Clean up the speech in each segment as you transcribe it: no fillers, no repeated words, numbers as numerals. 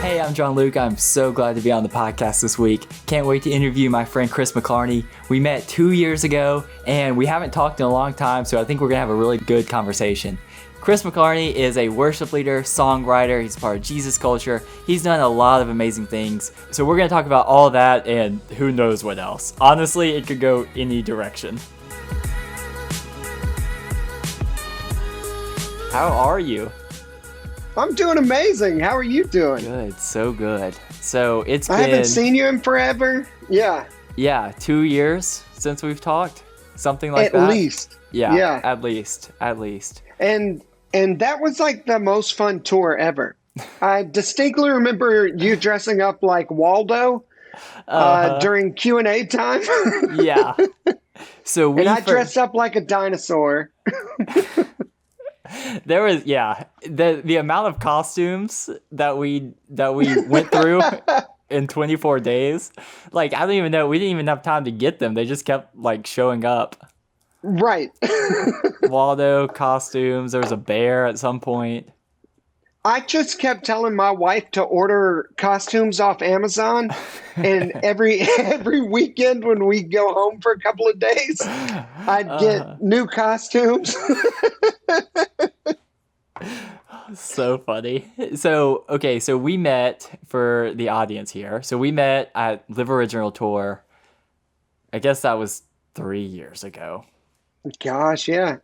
Hey, I'm John Luke. I'm so glad to be on the podcast this week. Can't wait to interview my friend Chris McClarney. We met 2 years ago, and we haven't talked in a long time, so I think we're going to have a really good conversation. Chris McClarney is a worship leader, songwriter. He's part of Jesus Culture. He's done a lot of amazing things. So we're going to talk about all that and who knows what else. Honestly, it could go any direction. How are you? I'm doing amazing. How are you doing? Good, so good. So it's I haven't seen you in forever. Yeah, 2 years since we've talked. Something like that. At least. Yeah, at least. And that was like the most fun tour ever. I distinctly remember you dressing up like Waldo during Q&A time. Yeah. So I dressed up like a dinosaur. There was the amount of costumes that we went through in 24 days. Like, I don't even know, we didn't even have time to get them. They just kept like showing up. Right. Waldo costumes. There was a bear at some point. I just kept telling my wife to order costumes off Amazon, and every weekend when we go home for a couple of days, I'd get new costumes. So funny. So we met, for the audience here. So we met at Live Original Tour. I guess that was 3 years ago. Gosh, yeah.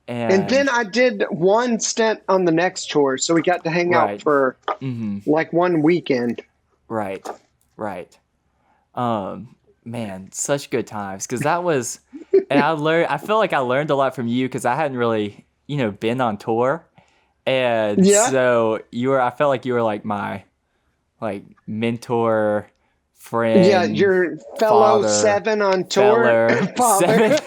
And then I did one stint on the next tour, so we got to hang out for like one weekend. Right. Man, such good times, because that was, and I feel like I learned a lot from you, because I hadn't really, been on tour, and so I felt like you were like my, like, mentor, friend. Yeah, your fellow father, seven on tour. Father.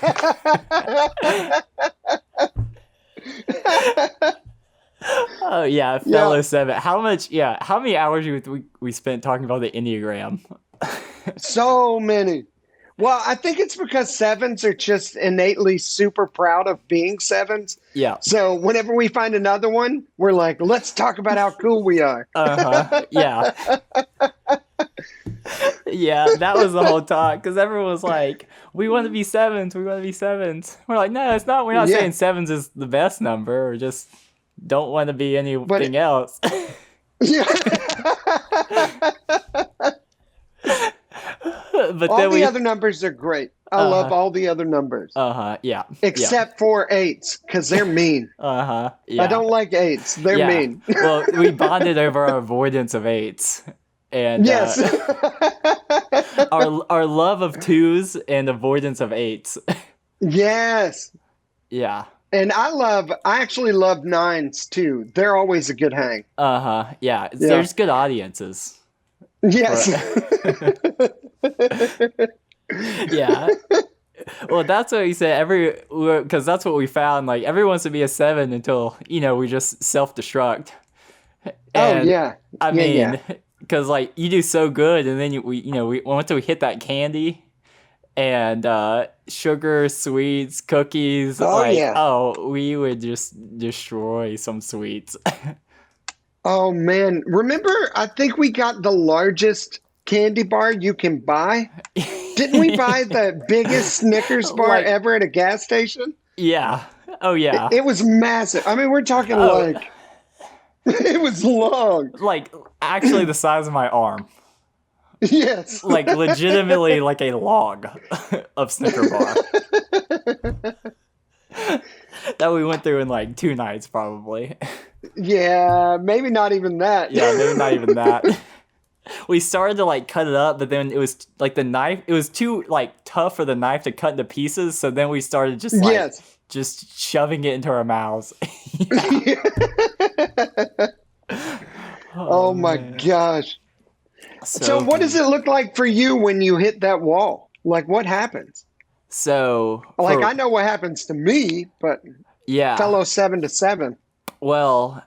Oh yeah, fellow seven. How many hours we spent talking about the Enneagram? So many. Well, I think it's because sevens are just innately super proud of being sevens. Yeah. So whenever we find another one, we're like, let's talk about how cool we are. Yeah. Yeah, that was the whole talk, because everyone was like, we want to be sevens. We're like, no, it's not. We're not saying sevens is the best number. We just don't want to be anything else. Yeah. But all the other numbers are great. I love all the other numbers. Yeah. Except for eights, because they're mean. Yeah. I don't like eights. They're mean. Well, we bonded over our avoidance of eights. And yes. our love of twos and avoidance of eights. Yes. Yeah. And I actually love nines too. They're always a good hang. Yeah. There's good audiences. Yes. Yeah. Well, that's what he said. Because that's what we found. Like, everyone wants to be a seven until we just self-destruct. And, I mean, because like you do so good, and then once we hit that candy and sugar, sweets, cookies, we would just destroy some sweets. Oh man, remember? I think we got the largest candy bar you can buy. Didn't we buy the biggest Snickers bar ever at a gas station? Yeah. Oh yeah. It was massive. I mean, we're talking like it was long. Like actually the size of my arm. Yes. Like legitimately like a log of Snicker bar. That we went through in like 2 nights probably. Yeah, maybe not even that. Yeah, maybe not even that. We started to like cut it up, but then it was like the knife, it was too like tough for the knife to cut into pieces, so then we started just like just shoving it into our mouths. Oh my gosh. So what does it look like for you when you hit that wall? Like, what happens? So I know what happens to me, but fellow 7 to 7. Well,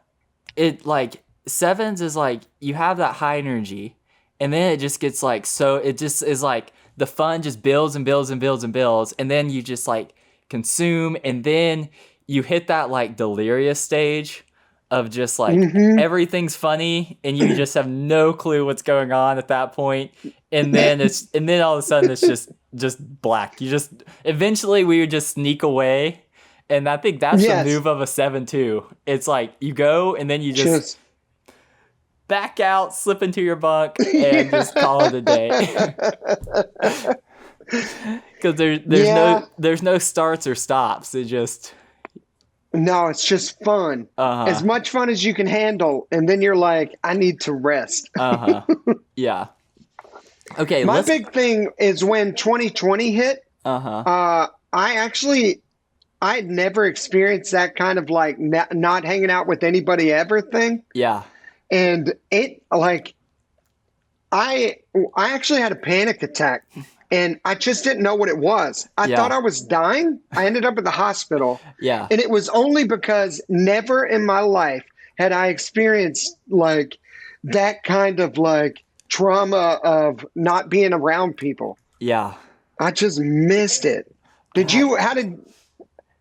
it like sevens is like you have that high energy, and then it just gets like, so it just is like the fun just builds and builds and builds and builds, and then you just like consume, and then you hit that like delirious stage of just like everything's funny and you just have no clue what's going on at that point. And then all of a sudden it's just black. You just eventually we would just sneak away. And I think that's the move of a 7 too. It's like you go and then you just back out, slip into your bunk, and just call it a day. Because there's no starts or stops. It just it's just fun. As much fun as you can handle, and then you're like, I need to rest. Yeah. Okay. My big thing is when 2020 hit. I'd never experienced that kind of like not hanging out with anybody ever thing. Yeah. And it like, I actually had a panic attack and I just didn't know what it was. I thought I was dying. I ended up at the hospital. Yeah. And it was only because never in my life had I experienced like that kind of like trauma of not being around people. Yeah. I just missed it.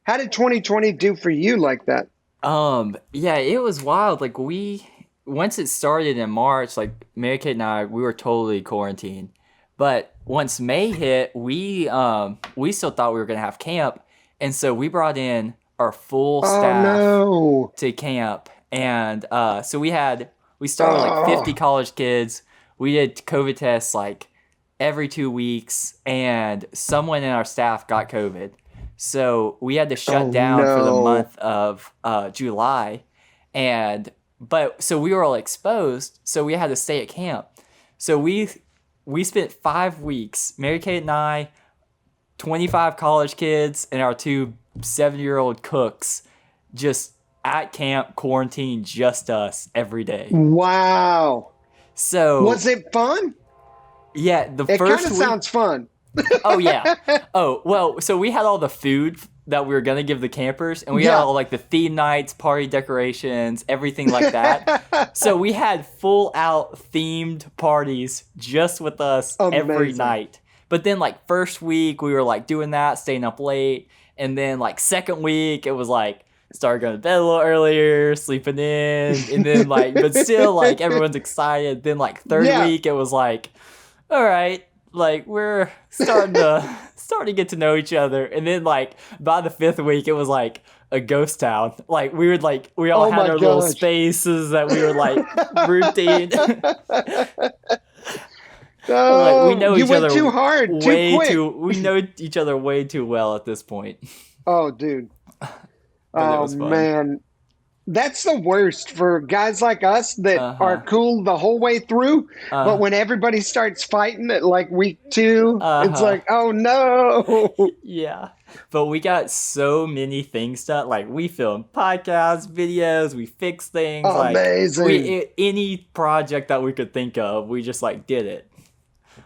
How did 2020 do for you like that? Yeah, it was wild. Like once it started in March, like Mary Kate and I, we were totally quarantined. But once May hit, we still thought we were gonna have camp, and so we brought in our full staff to camp, and so we started like 50 college kids. We did COVID tests like every 2 weeks, and someone in our staff got COVID. So we had to shut down for the month of July, so we were all exposed. So we had to stay at camp. So we spent 5 weeks, Mary Kate and I, 25 college kids, and our 2 7-year-old cooks, just at camp, quarantined, just us every day. Wow. So was it fun? Yeah, it kind of sounds fun. Oh yeah. Oh well. So we had all the food that we were gonna give the campers, and we had all like the theme nights, party decorations, everything like that. So we had full out themed parties just with us every night. But then like first week we were like doing that, staying up late, and then like second week it was like started going to bed a little earlier, sleeping in, and then like but still like everyone's excited. Then like third week it was like, all right. Like we're starting to get to know each other, and then like by the 5th week, it was like a ghost town. Like we all had our little spaces that we were like routine. Like, we know each other too hard, too quick. We know each other way too well at this point. Oh, dude. Oh man. That's the worst for guys like us that are cool the whole way through. But when everybody starts fighting at like week 2, it's like, oh no. Yeah. But we got so many things done. Like we filmed podcasts, videos, we fixed things. Amazing. Like any project that we could think of, we just like did it.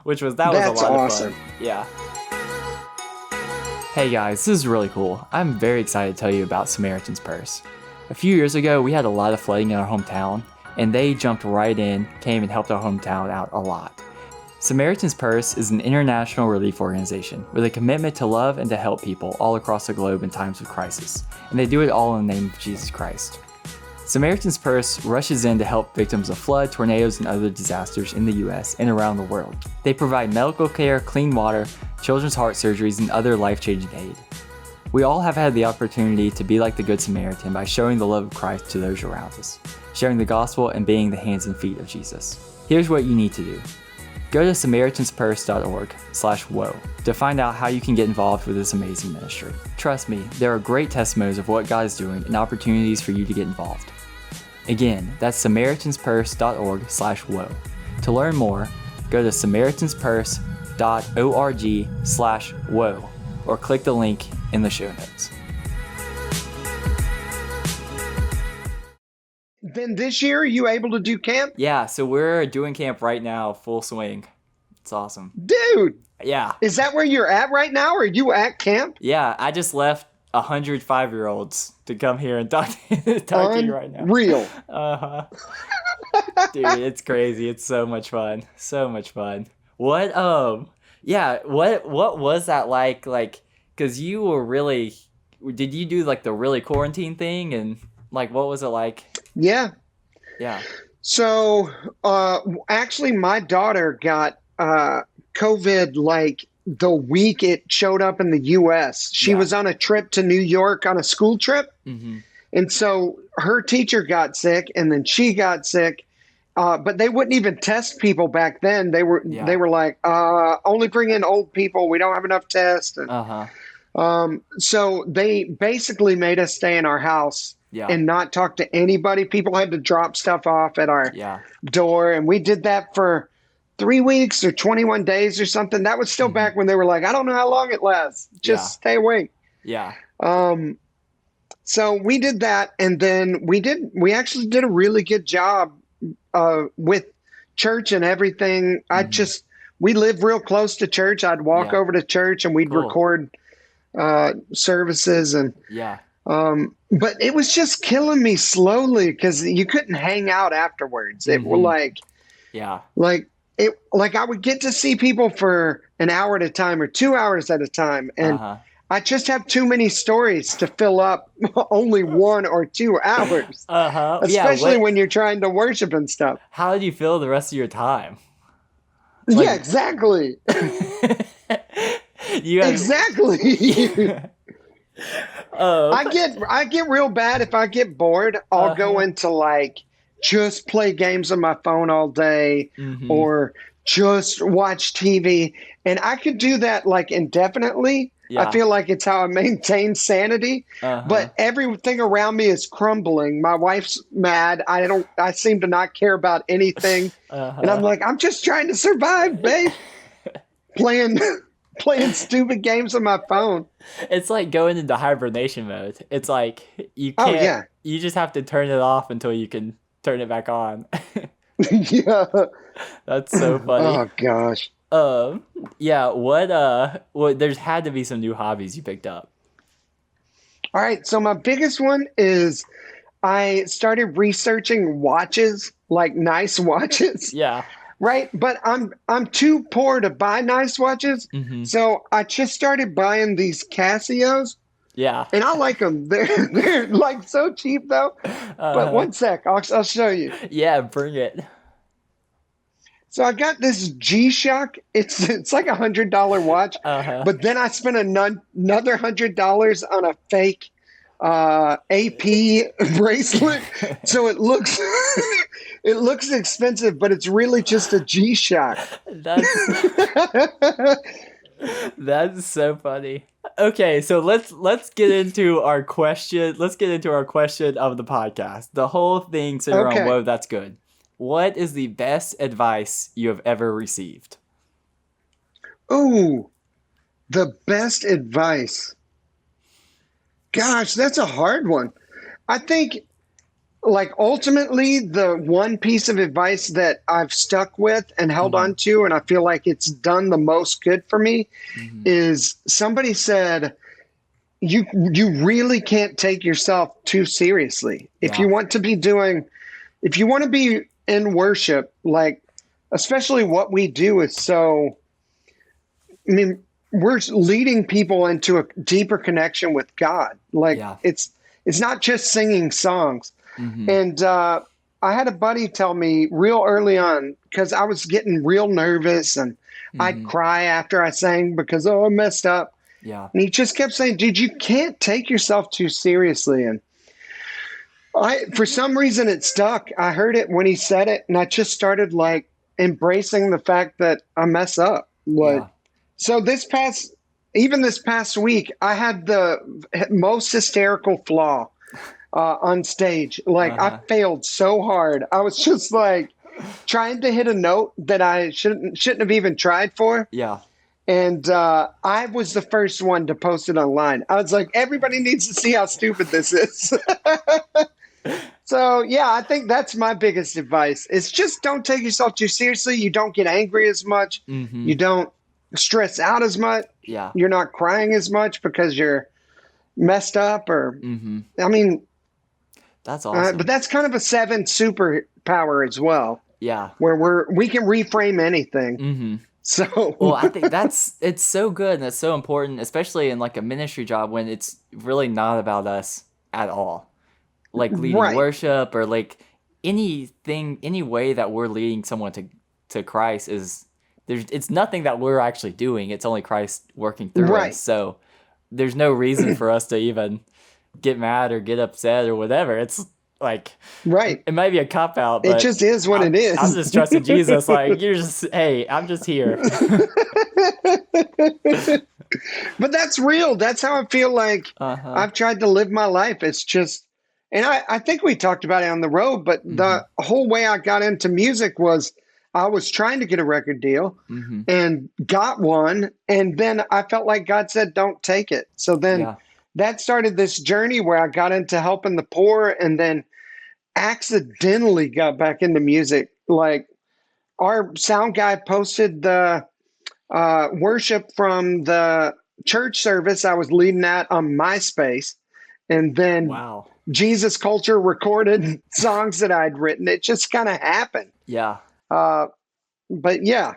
That was a lot of fun. Yeah. Hey guys, this is really cool. I'm very excited to tell you about Samaritan's Purse. A few years ago, we had a lot of flooding in our hometown, and they jumped right in, came and helped our hometown out a lot. Samaritan's Purse is an international relief organization with a commitment to love and to help people all across the globe in times of crisis, and they do it all in the name of Jesus Christ. Samaritan's Purse rushes in to help victims of flood, tornadoes, and other disasters in the US and around the world. They provide medical care, clean water, children's heart surgeries, and other life-changing aid. We all have had the opportunity to be like the Good Samaritan by showing the love of Christ to those around us, sharing the gospel, and being the hands and feet of Jesus. Here's what you need to do. Go to SamaritansPurse.org/woe to find out how you can get involved with this amazing ministry. Trust me, there are great testimonies of what God is doing and opportunities for you to get involved. Again, that's SamaritansPurse.org/woe. To learn more, go to SamaritansPurse.org/woe or click the link in the show notes. Then this year, are you able to do camp? Yeah, so we're doing camp right now, full swing. It's awesome. Dude! Yeah. Is that where you're at right now? Or are you at camp? Yeah, I just left 100 5-year-olds to come here and talk to you right now. Real. Dude, it's crazy. It's so much fun. So much fun. What was that like, because you were really, did you do like the really quarantine thing? And Like, what was it like? Yeah. Yeah. So, actually, my daughter got COVID like the week it showed up in the U.S. She was on a trip to New York on a school trip. Mm-hmm. And so her teacher got sick, and then she got sick. But they wouldn't even test people back then. They were like, only bring in old people. We don't have enough tests. And, so they basically made us stay in our house and not talk to anybody. People had to drop stuff off at our door. And we did that for 3 weeks or 21 days or something. That was still back when they were like, I don't know how long it lasts. Just stay awake. Yeah. So we did that. And then we actually did a really good job with church and everything. We live real close to church. I'd walk over to church and we'd record services and but it was just killing me slowly because you couldn't hang out afterwards. It was like I would get to see people for an hour at a time or 2 hours at a time, and I just have too many stories to fill up only 1 or 2 hours. Especially when you're trying to worship and stuff. How did you fill the rest of your time? Yeah, exactly. Exactly. I get real bad if I get bored. I'll go into like just play games on my phone all day or just watch TV, and I could do that like indefinitely. I feel like it's how I maintain sanity. But everything around me is crumbling. My wife's mad. I seem to not care about anything. And I'm like, I'm just trying to survive, babe. Playing stupid games on my phone. It's like going into hibernation mode. It's like you can't. You just have to turn it off until you can turn it back on. Yeah, that's so funny. Oh gosh. Yeah. What? There's had to be some new hobbies you picked up. All right. So my biggest one is I started researching watches, like nice watches. Yeah. Right. But I'm too poor to buy nice watches. So I just started buying these Casios. Yeah. And I like them. They're like so cheap though. But one sec, I'll show you. Yeah, bring it. So I got this G-Shock. It's like $100 watch. But then I spent another $100 on a fake AP bracelet. So it looks expensive, but it's really just a G-Shock. That's so funny. Okay, so let's get into our question. Let's get into our question of the podcast. The whole thing centered around whoa, that's good. What is the best advice you have ever received? Oh, the best advice. Gosh, that's a hard one. I think, like, ultimately, the one piece of advice that I've stuck with and held on to, and I feel like it's done the most good for me, is somebody said, you really can't take yourself too seriously. If you want to be in worship, like, especially what we do is so, I mean, we're leading people into a deeper connection with God. Like it's not just singing songs. And I had a buddy tell me real early on, because I was getting real nervous and I'd cry after I sang because, I messed up. Yeah. And he just kept saying, dude, you can't take yourself too seriously. And for some reason it stuck. I heard it when he said it, and I just started like embracing the fact that I mess up. So this past week, I had the most hysterical flaw on stage. Like I failed so hard. I was just like trying to hit a note that I shouldn't have even tried for. Yeah. And I was the first one to post it online. I was like, everybody needs to see how stupid this is. So, yeah, I think that's my biggest advice. It's just don't take yourself too seriously. You don't get angry as much. You don't stress out as much. Yeah. You're not crying as much because you're messed up or, I mean. That's awesome. But that's kind of a 7 superpower as well. Yeah. Where we can reframe anything. So. Well, I think it's so good and it's so important, especially in like a ministry job when it's really not about us at all. like leading worship or like any way that we're leading someone to Christ it's nothing that we're actually doing. It's only Christ working through us. So there's no reason for us to even get mad or get upset or whatever. It's like, it might be a cop out, but it just is what it is. I'm just trusting Jesus. Like, hey, I'm just here. But that's real. That's how I feel like I've tried to live my life. It's just, and I think we talked about it on the road, but the whole way I got into music was I was trying to get a record deal and got one. And then I felt like God said, don't take it. So then that started this journey where I got into helping the poor and then accidentally got back into music. Like our sound guy posted the worship from the church service I was leading at on MySpace. And then Jesus Culture recorded songs that I'd written. It just kind of happened. Yeah. But yeah.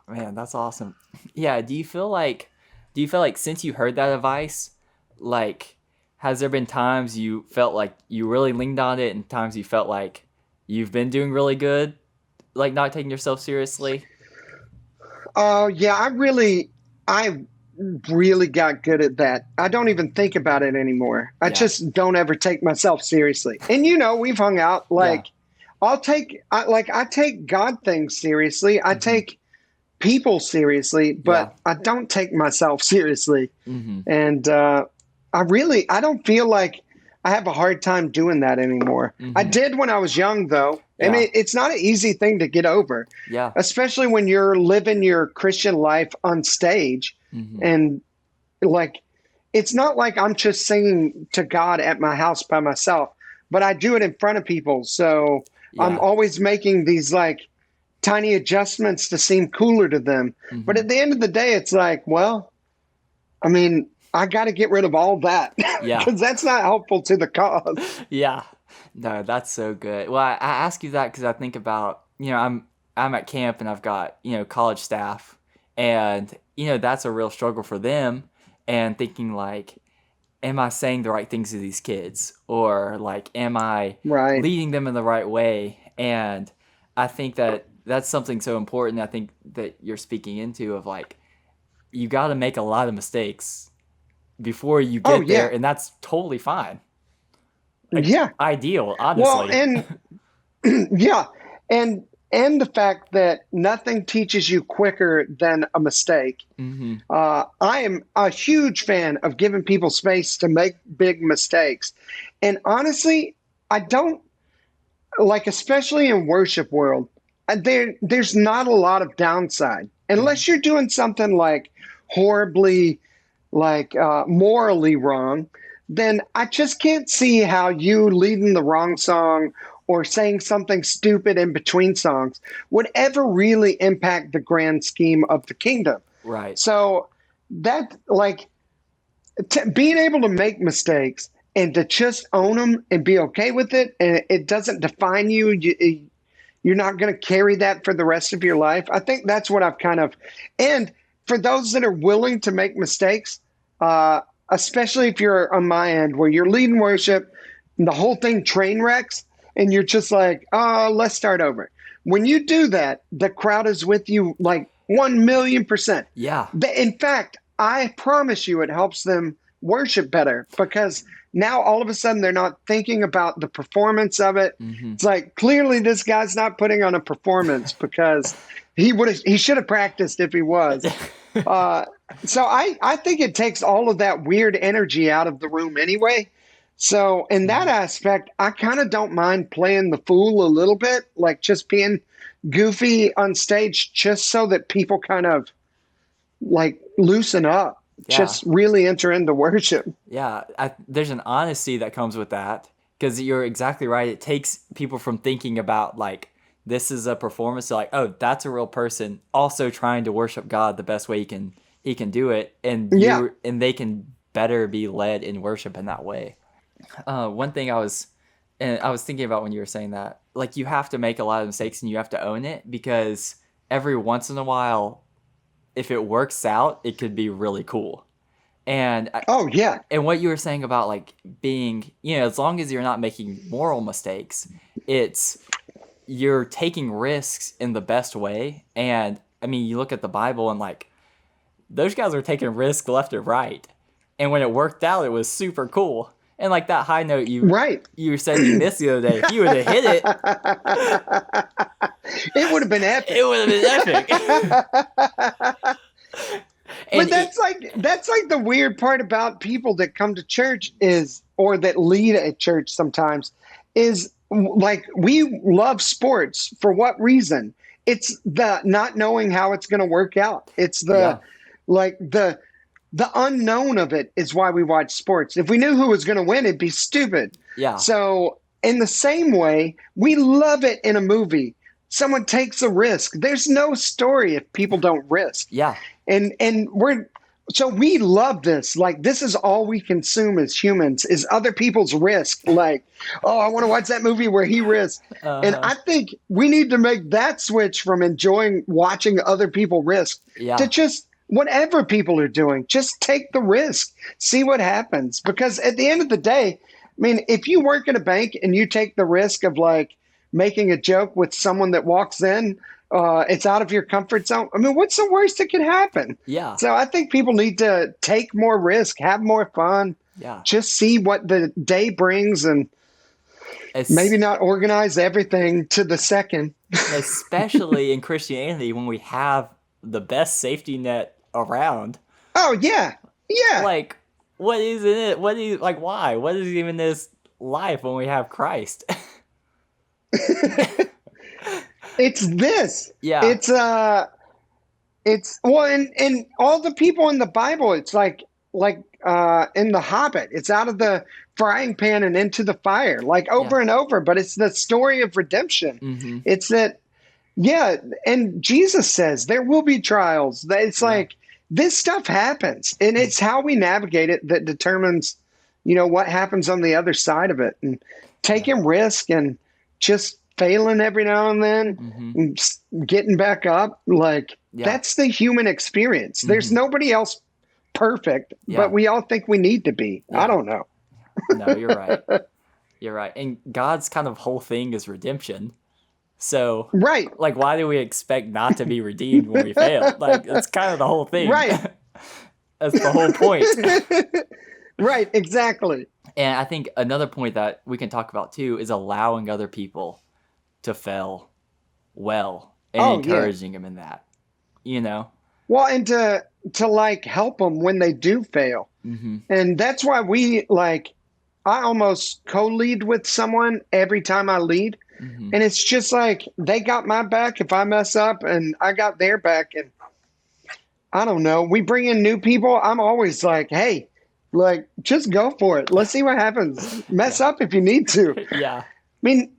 Man, that's awesome. Yeah. Do you feel like since you heard that advice, like, has there been times you felt like you really leaned on it and times you felt like you've been doing really good, like not taking yourself seriously? Yeah, I really got good at that. I don't even think about it anymore. I just don't ever take myself seriously. And we've hung out. Like, I take God things seriously. I take people seriously, but I don't take myself seriously. And I don't feel like I have a hard time doing that anymore. I did when I was young, though. I mean, it's not an easy thing to get over. Yeah. Especially when you're living your Christian life on stage. And like, it's not like I'm just singing to God at my house by myself, but I do it in front of people. So I'm always making these like tiny adjustments to seem cooler to them. But at the end of the day, it's like, well, I mean, I got to get rid of all that because that's not helpful to the cause. Yeah. No, that's so good. Well, I ask you that because I think about, I'm at camp and I've got, college staff and, that's a real struggle for them and thinking like, am I saying the right things to these kids? Or like, am I leading them in the right way? And I think that that's something so important. I think that you're speaking into of like, you got to make a lot of mistakes before you get there. And that's totally fine. Like, ideal, honestly. Well, and the fact that nothing teaches you quicker than a mistake. I am a huge fan of giving people space to make big mistakes. And honestly, I don't like, especially in worship world, there's not a lot of downside unless you're doing something like horribly, like morally wrong. Then I just can't see how you leading the wrong song or saying something stupid in between songs would ever really impact the grand scheme of the kingdom. Right. So that, like, being able to make mistakes and to just own them and be okay with it, and it doesn't define you. You're not going to carry that for the rest of your life. I think that's what I've kind of, and for those that are willing to make mistakes, especially if you're on my end where you're leading worship and the whole thing train wrecks and you're just like, oh, let's start over. When you do that, the crowd is with you like 1,000,000%. Yeah. In fact, I promise you it helps them worship better because now all of a sudden they're not thinking about the performance of it. It's like, clearly this guy's not putting on a performance because he should have practiced if he was. So I think it takes all of that weird energy out of the room anyway. So in that aspect, I kind of don't mind playing the fool a little bit, like just being goofy on stage just so that people kind of like loosen up, just really enter into worship. Yeah, there's an honesty that comes with that because you're exactly right. It takes people from thinking about like, this is a performance to like, oh, that's a real person also trying to worship God the best way he can do it. And and they can better be led in worship in that way. One thing I was thinking about when you were saying that, like, you have to make a lot of mistakes and you have to own it because every once in a while, if it works out, it could be really cool. And oh yeah, and what you were saying about like being, as long as you're not making moral mistakes, it's you're taking risks in the best way. And I mean, you look at the Bible and like those guys are taking risks left and right. And when it worked out, it was super cool. And like that high note right. you said you missed the other day, if you would have hit it, it would have been epic. It would have been epic. But that's like the weird part about people that come to church or that lead at church sometimes is like, we love sports. For what reason? It's the not knowing how it's going to work out. It's the unknown of it is why we watch sports. If we knew who was going to win, it'd be stupid. Yeah. So in the same way, we love it in a movie. Someone takes a risk. There's no story if people don't risk. Yeah. And so we love this. Like, this is all we consume as humans is other people's risk. Like, oh, I want to watch that movie where he risked. And I think we need to make that switch from enjoying watching other people risk to just whatever people are doing, just take the risk, see what happens. Because at the end of the day, I mean, if you work at a bank and you take the risk of like making a joke with someone that walks in, it's out of your comfort zone. I mean, what's the worst that could happen? Yeah. So I think people need to take more risk, have more fun. Yeah. Just see what the day brings and maybe not organize everything to the second. Especially in Christianity, when we have the best safety net around. Oh, yeah. Yeah. Like, what is in it? What is, like, why? What is even this life when we have Christ? It's this. Yeah. It's well, and all the people in the Bible, it's like in The Hobbit, it's out of the frying pan and into the fire, like over and over. But it's the story of redemption. Mm-hmm. It's that, and Jesus says there will be trials. It's like this stuff happens, and it's how we navigate it that determines, what happens on the other side of it. And taking risk and just failing every now and then, and getting back up, that's the human experience. There's nobody else perfect, but we all think we need to be. I don't know. No, you're right. You're right. And God's kind of whole thing is redemption. So, like, why do we expect not to be redeemed when we fail? Like, that's kind of the whole thing. Right. That's the whole point. Right, exactly. And I think another point that we can talk about, too, is allowing other people to fail well and encouraging them in that, Well, and to like help them when they do fail. Mm-hmm. And that's why I almost co-lead with someone every time I lead. Mm-hmm. And it's just like, they got my back if I mess up, and I got their back. And I don't know, we bring in new people. I'm always like, hey, just go for it. Let's see what happens. Mess up if you need to. Yeah. I mean,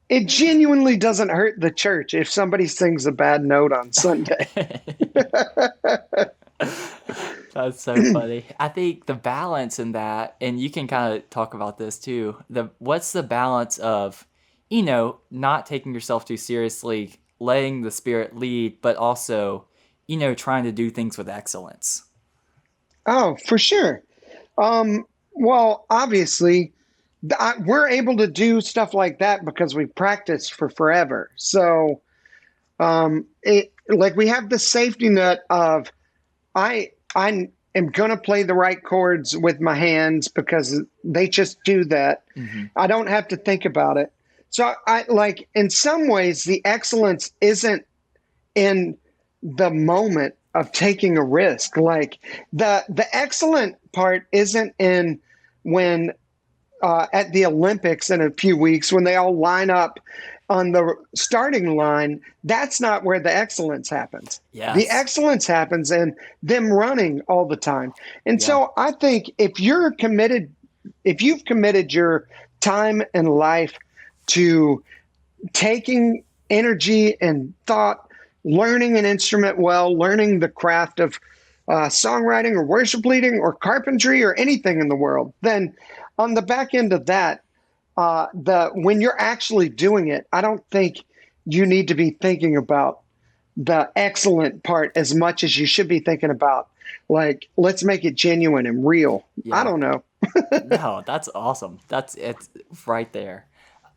it genuinely doesn't hurt the church if somebody sings a bad note on Sunday. That's so funny. I think the balance in that, and you can kind of talk about this too, what's the balance of, not taking yourself too seriously, letting the Spirit lead, but also, trying to do things with excellence? Oh, for sure. Well, obviously, we're able to do stuff like that because we practiced for forever. So, we have the safety net of, I am going to play the right chords with my hands because they just do that. Mm-hmm. I don't have to think about it. So in some ways, the excellence isn't in the moment of taking a risk. Like the excellent part isn't in when, at the Olympics in a few weeks, when they all line up on the starting line, that's not where the excellence happens. Yes. The excellence happens in them running all the time. And so I think if you've committed your time and life to taking energy and thought, learning an instrument well, learning the craft of songwriting or worship leading or carpentry or anything in the world, then on the back end of that, when you're actually doing it, I don't think you need to be thinking about the excellent part as much as you should be thinking about Like, let's make it genuine and real. Yeah. I don't know. No, that's awesome. It's right there.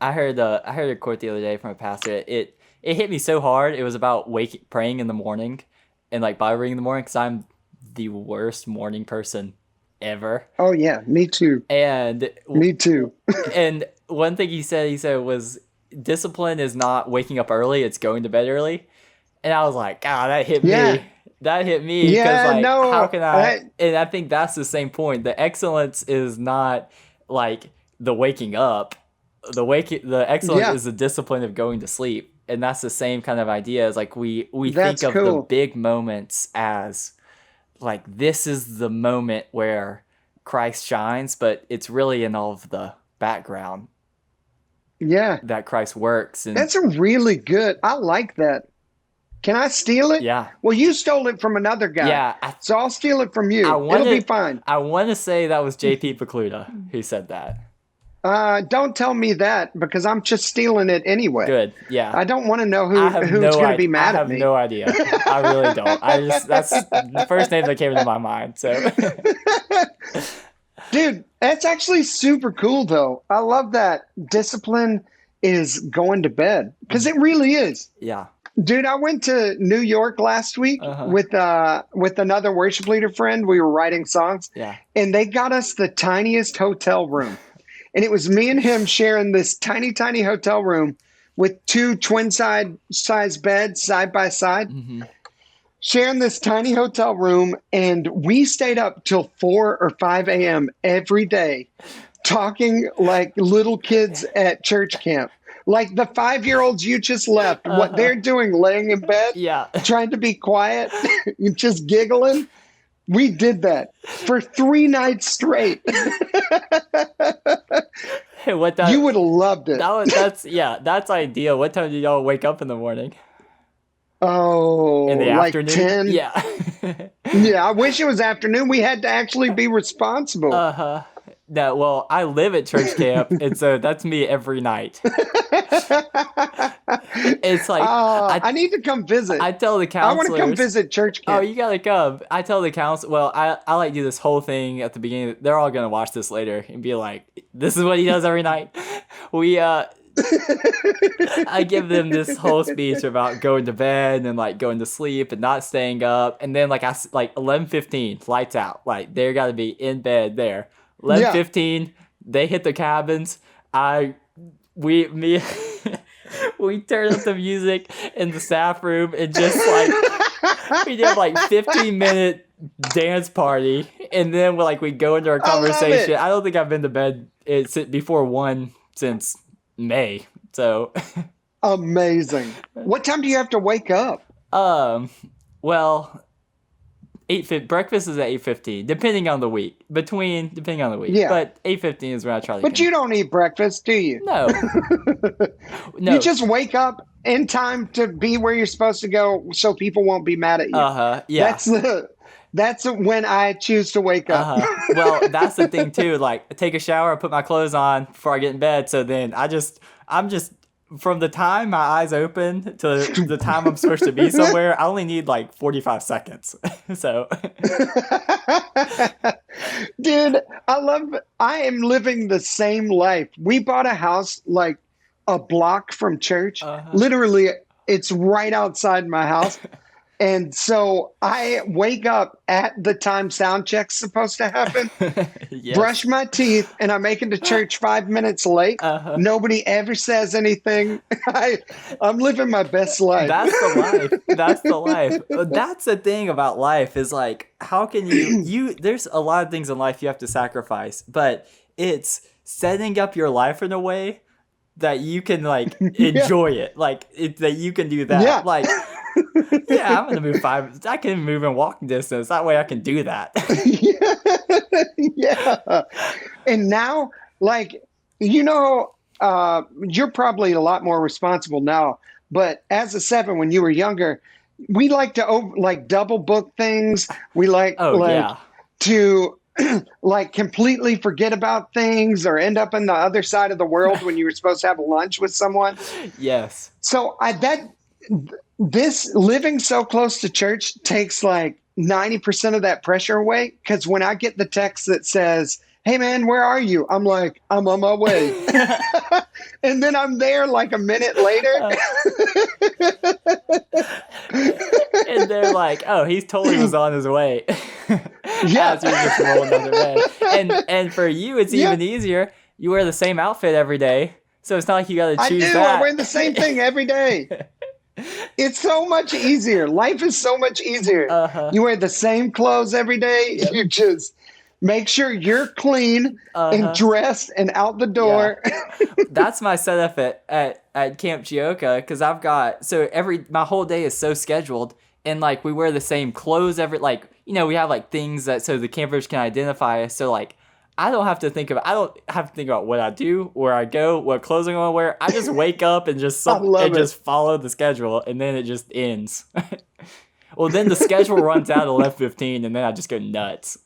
I heard a quote the other day from a pastor. It hit me so hard. It was about praying in the morning and like Bible reading in the morning, because I'm the worst morning person ever. Oh yeah, me too. And me too. And one thing he said was, discipline is not waking up early, it's going to bed early. And I was like, God, that hit me. That hit me, because like, how can and I think that's the same point. The excellence is not like the waking up. The excellence is the discipline of going to sleep. And that's the same kind of idea. As like we think of the big moments as like, this is the moment where Christ shines, but it's really in all of the background. Yeah. That Christ works. And that's a really good. I like that. Can I steal it? Yeah. Well, you stole it from another guy. Yeah. So I'll steal it from you. It'll be fine. I want to say that was J.P. Pecluda who said that. Don't tell me that, because I'm just stealing it anyway. Good. Yeah. I don't want to know who's going to be mad at me. I have no idea. I really don't. That's the first name that came into my mind. So. Dude, that's actually super cool, though. I love that discipline is going to bed, because it really is. Yeah. Dude, I went to New York last week with another worship leader friend. We were writing songs, and they got us the tiniest hotel room. And it was me and him sharing this tiny, tiny hotel room with two size beds side by side, sharing this tiny hotel room. And we stayed up till 4 or 5 a.m. every day, talking like little kids at church camp. Like the 5-year-olds you just left, what they're doing, laying in bed, trying to be quiet, just giggling. We did that for 3 nights straight. Hey, what time? You would have loved it. That's ideal. What time did y'all wake up in the morning? Oh, in the like afternoon? 10? Yeah. Yeah, I wish it was afternoon. We had to actually be responsible. No, well, I live at church camp, and so that's me every night. It's like I need to come visit. I tell the counselors, I want to come visit church camp. Oh, you gotta come. I tell the counselor. Well, I like do this whole thing at the beginning. They're all gonna watch this later and be like, "This is what he does every night." I give them this whole speech about going to bed and like going to sleep and not staying up, and then like 11:15 lights out. Like they gotta be in bed there. 11:15, they hit the cabins. We turn up the music in the staff room and just like we did like 15-minute dance party, and then we go into our conversation. I don't think I've been to bed before 1 since May. So amazing. What time do you have to wake up? Well, breakfast is at 8:15, depending on the week. Depending on the week. Yeah. But 8:15 is when I try to. But you don't eat breakfast, do you? No. No. You just wake up in time to be where you're supposed to go, so people won't be mad at you. Yeah. That's when I choose to wake up. Well, that's the thing too. Like, I take a shower, I put my clothes on before I get in bed. So then I'm just. From the time my eyes open to the time I'm supposed to be somewhere, I only need like 45 seconds. So, dude, I am living the same life. We bought a house like a block from church. Literally, it's right outside my house. And so I wake up at the time sound check's supposed to happen, yes. Brush my teeth, and I make it to church 5 minutes late. Nobody ever says anything. I'm living my best life. That's the life. That's the life. That's the thing about life is like, how can you there's a lot of things in life you have to sacrifice, but it's setting up your life in a way that you can like enjoy it. Like that you can do that. Yeah. Like, yeah, I'm going to move 5. I can move in walking distance. That way I can do that. Yeah. And now, like, you're probably a lot more responsible now. But as a 7, when you were younger, we like to double book things. We to like completely forget about things or end up on the other side of the world when you were supposed to have lunch with someone. Yes. So this living so close to church takes like 90% of that pressure away. Because when I get the text that says, "Hey man, where are you?" I'm like, "I'm on my way." And then I'm there like a minute later. And they're like, "Oh, he totally was on his way." Yeah. As you're just rolling on the bed. And for you, it's even easier. You wear the same outfit every day, so it's not like you got to choose that. I wear the same thing every day. It's so much easier. Life is so much easier. You wear the same clothes every day. You just make sure you're clean and dressed and out the door. That's my setup at Camp Gioka, because I've got, my whole day is so scheduled, and like we wear the same clothes every, like, you know, we have like things that so the campers can identify us. So like I don't have to think about what I do, where I go, what clothes I'm gonna wear. I just wake up and just just follow the schedule, and then it just ends. Well, then the schedule runs out at 11:15, and then I just go nuts.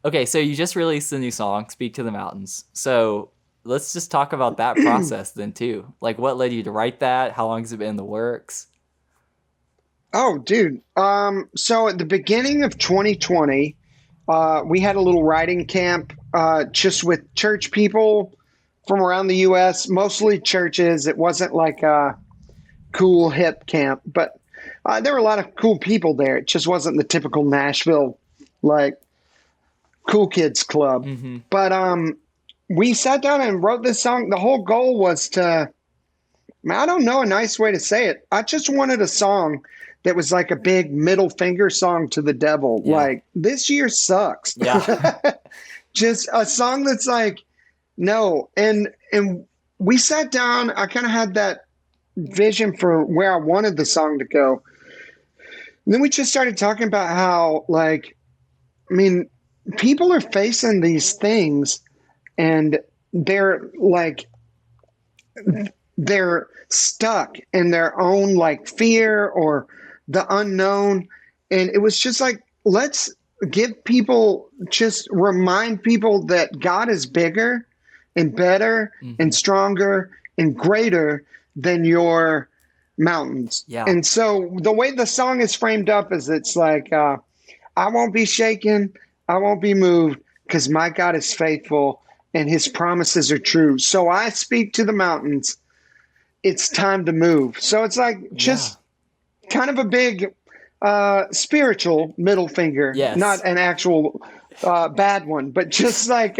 Okay, so you just released a new song, "Speak to the Mountains." So let's just talk about that process then too. Like, what led you to write that? How long has it been in the works? Oh, dude. So at the beginning of 2020, we had a little writing camp just with church people from around the U.S., mostly churches. It wasn't like a cool, hip camp, but there were a lot of cool people there. It just wasn't the typical Nashville, like, cool kids club. Mm-hmm. But we sat down and wrote this song. The whole goal was to, I don't know a nice way to say it. I just wanted a song that was like a big middle finger song to the devil. Yeah. Like, this year sucks. Yeah. Just a song that's like, no. And we sat down. I kind of had that vision for where I wanted the song to go. And then we just started talking about how, like, I mean, people are facing these things and they're stuck in their own like fear or the unknown. And it was just like, let's remind people that God is bigger and better and stronger and greater than your mountains. Yeah. And so the way the song is framed up is it's like, I won't be shaken. I won't be moved, because my God is faithful and his promises are true. So I speak to the mountains. It's time to move. So it's like just kind of a big spiritual middle finger, not an actual bad one, but just like,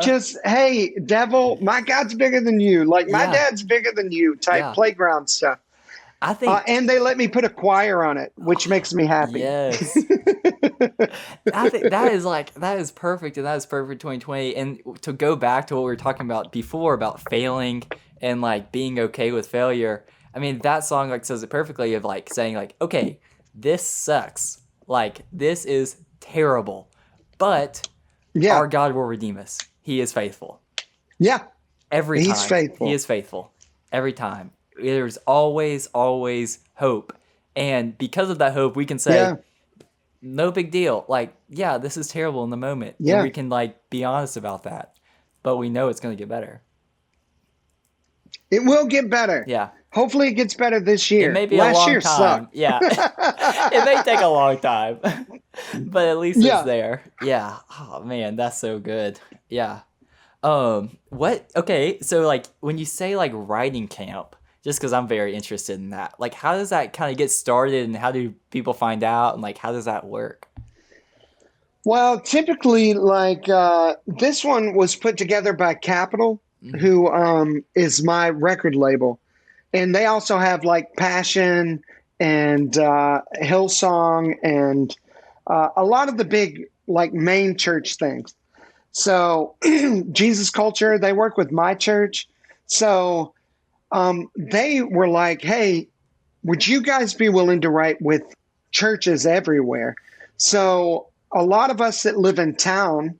just, hey, devil, my God's bigger than you. Like, my dad's bigger than you type playground stuff. I think, and they let me put a choir on it, which makes me happy. Yes. I think that is perfect, and that is perfect 2020. And to go back to what we were talking about before about failing and like being okay with failure, I mean, that song like says it perfectly, of like saying like, okay, this sucks, like this is terrible, but our God will redeem us. He is faithful. Yeah. Every time. He's faithful. He is faithful. Every time. There's always hope. And because of that hope, we can say, no big deal. Like, yeah, this is terrible in the moment. Yeah. And we can like be honest about that. But we know it's going to get better. It will get better. Yeah. Hopefully it gets better this year. It may be Last a long year time. Sucked. Yeah. It may take a long time. But at least it's there. Yeah. Oh man, that's so good. Yeah. Okay, so like when you say like writing camp, just because I'm very interested in that, like how does that kind of get started, and how do people find out, and like how does that work? Well, typically, like this one was put together by Capitol, who is my record label, and they also have like Passion and Hillsong and a lot of the big like main church things. So Jesus Culture, they work with my church. So they were like, hey, would you guys be willing to write with churches everywhere? So a lot of us that live in town,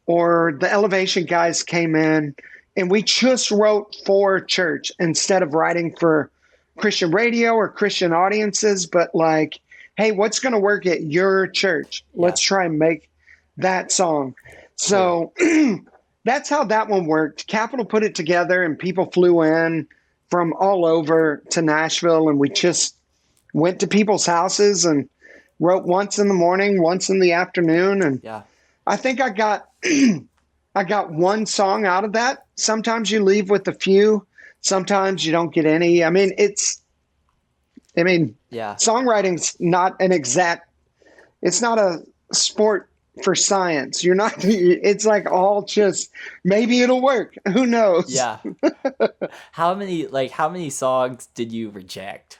or the Elevation guys, came in and we just wrote for church instead of writing for Christian radio or Christian audiences, but like, hey, what's going to work at your church? Let's try and make that song. So that's how that one worked. Capitol put it together and people flew in from all over to Nashville, and we just went to people's houses and wrote once in the morning, once in the afternoon. And I think I got I got one song out of that. Sometimes you leave with a few, sometimes you don't get any. I mean, songwriting's not it's not a sport for science. It's like all just, maybe it'll work. Who knows? Yeah. How many songs did you reject?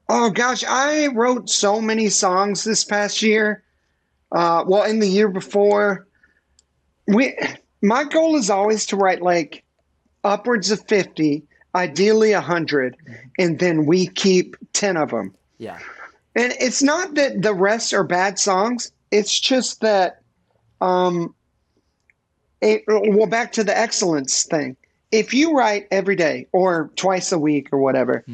Oh gosh, I wrote so many songs this past year. In the year before, my goal is always to write like upwards of 50, ideally 100, and then we keep 10 of them. Yeah. And it's not that the rest are bad songs. It's just that, back to the excellence thing. If you write every day or twice a week or whatever,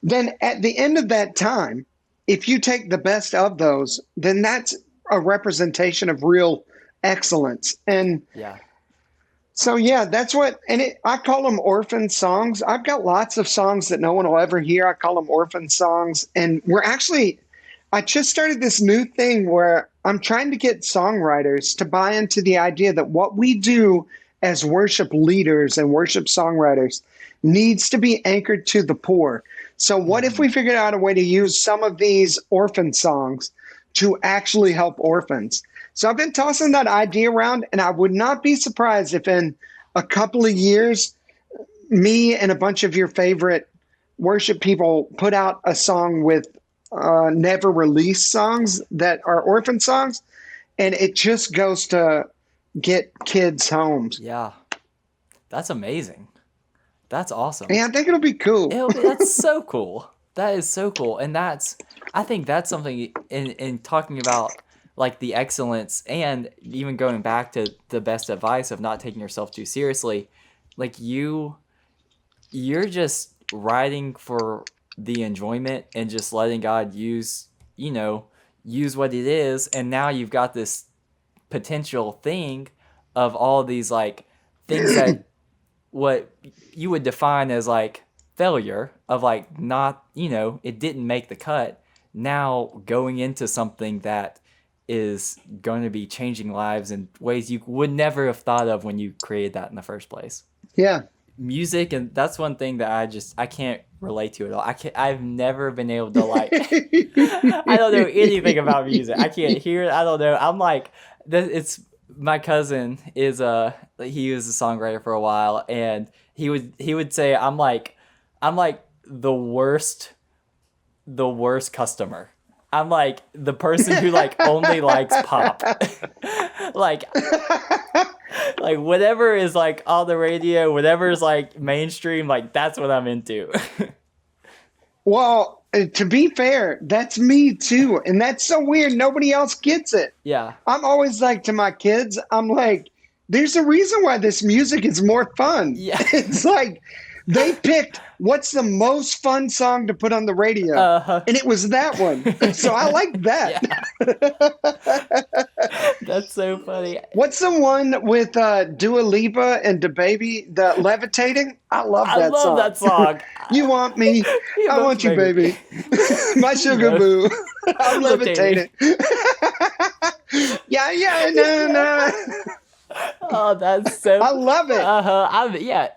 then at the end of that time, if you take the best of those, then that's a representation of real excellence. And so, that's what, I call them orphan songs. I've got lots of songs that no one will ever hear. I call them orphan songs. And I just started this new thing where I'm trying to get songwriters to buy into the idea that what we do as worship leaders and worship songwriters needs to be anchored to the poor. So what if we figured out a way to use some of these orphan songs to actually help orphans? So I've been tossing that idea around, and I would not be surprised if in a couple of years, me and a bunch of your favorite worship people put out a song with never released songs that are orphan songs, and it just goes to get kids homes. Yeah. That's amazing. That's awesome. Yeah, I think it'll be cool. That's so cool. That is so cool. And I think that's something in talking about like the excellence and even going back to the best advice of not taking yourself too seriously. Like you're just writing for the enjoyment and just letting God use what it is. And now you've got this potential thing of all these like things that what you would define as like failure of like not, it didn't make the cut. Now going into something that is going to be changing lives in ways you would never have thought of when you created that in the first place. Yeah. Music, and that's one thing that I can't relate to at all. I've never been able to like I don't know anything about music. I can't hear it. I don't know. I'm like it's my cousin is he was a songwriter for a while, and he would say I'm like the worst customer. I'm like the person who like only likes pop. like whatever is like on the radio, whatever is like mainstream, like that's what I'm into. Well, to be fair, that's me too. And that's so weird. Nobody else gets it. Yeah. I'm always like to my kids, I'm like, there's a reason why this music is more fun. Yeah. It's like they picked what's the most fun song to put on the radio. And it was that one. So I like that. That's so funny. What's the one with Dua Lipa and DaBaby, the Levitating? I love that song. You want me? I want you, baby. My sugar boo. I'm levitating. Yeah. Oh, that's so... I love it.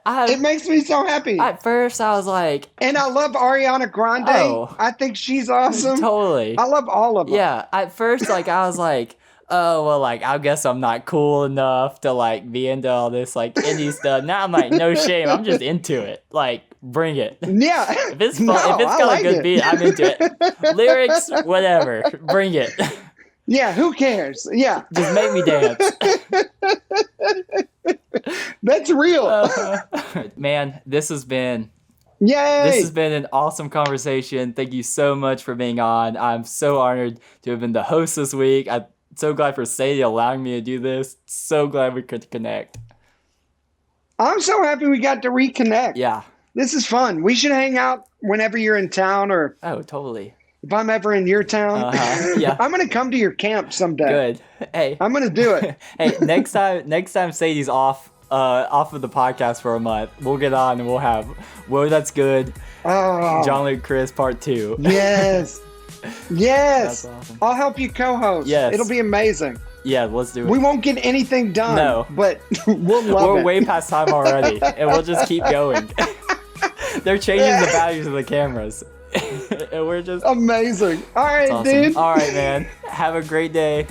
It makes me so happy. At first, I was like... And I love Ariana Grande. Oh, I think she's awesome. Totally. I love all of them. Yeah, at first, like, I was like, oh, well, like, I guess I'm not cool enough to, like, be into all this, like, indie stuff. Now I'm like, no shame. I'm just into it. Like, bring it. Yeah. If it's fun, if it's got a good beat, I'm into it. Lyrics, whatever. Bring it. Yeah, who cares? Yeah. Just make me dance. That's real. Man, this has been... Yay! This has been an awesome conversation. Thank you so much for being on. I'm so honored to have been the host this week. I'm so glad for Sadie allowing me to do this. So glad we could connect. I'm so happy we got to reconnect. Yeah. This is fun. We should hang out whenever you're in town, or... Oh, totally. If I'm ever in your town, yeah. I'm going to come to your camp someday. Good. Hey. I'm going to do it. Hey, next time Sadie's off of the podcast for a month, we'll get on and we'll have Whoa, That's Good. Oh, John Luke Chris Part 2. Yes. Yes. That's awesome. I'll help you co-host. Yes. It'll be amazing. Yeah, let's do it. We won't get anything done. No. But we'll love it. We're way past time already, and we'll just keep going. They're changing the values of the cameras. And we're just amazing. All right, awesome. dude. All right, man. Have a great day.